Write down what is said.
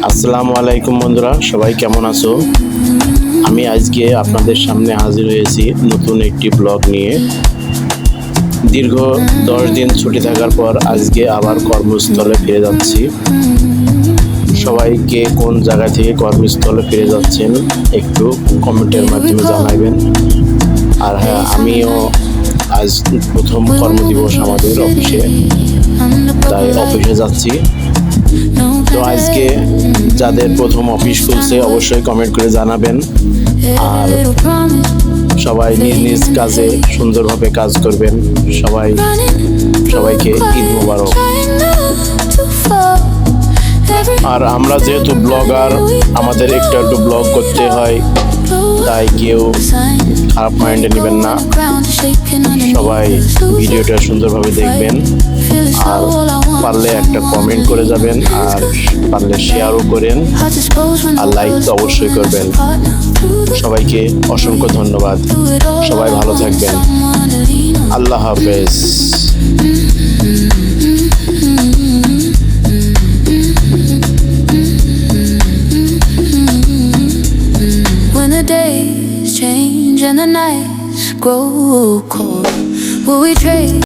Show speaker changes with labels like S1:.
S1: আসসালামু আলাইকুম বন্ধুরা, সবাই কেমন আছো? আমি আজকে আপনাদের সামনে হাজির হয়েছি নতুন একটি ব্লগ নিয়ে। দীর্ঘ 10 দিন ছুটি থাকার পর আজকে আবার কর্মস্থলে ফিরে যাচ্ছি। সবাইকে কোন জায়গা থেকে কর্মস্থলে ফিরে যাচ্ছেন একটু কমেন্টের মাধ্যমে জানাবেন। আর হ্যাঁ, আমিও আজ প্রথম কর্মদিবস আমাদের অফিসে, তাই অফিসে যাচ্ছি। তো আজকে যাদের প্রথম অফিস খুলছে অবশ্যই কমেন্ট করে জানাবেন। আর সবাই নিজ নিজ কাজে সুন্দরভাবে কাজ করবেন। সবাইকে ঈদ মোবারক। আর আমরা যেহেতু ব্লগার, আমাদের একটু ব্লগ করতে হয়, তাই কেউ খারাপ মাইন্ডে নেবেন না। সবাই ভিডিওটা সুন্দরভাবে দেখবেন, আর পারলে একটা কমেন্ট করে যাবেন, আর পারলে শেয়ারও করেন, আর লাইক তো অবশ্যই করবেন। সবাইকে অসংখ্য ধন্যবাদ। সবাই ভালো থাকবেন। আল্লাহ হাফেজ।
S2: Change and the nights grow cold. Will we trade?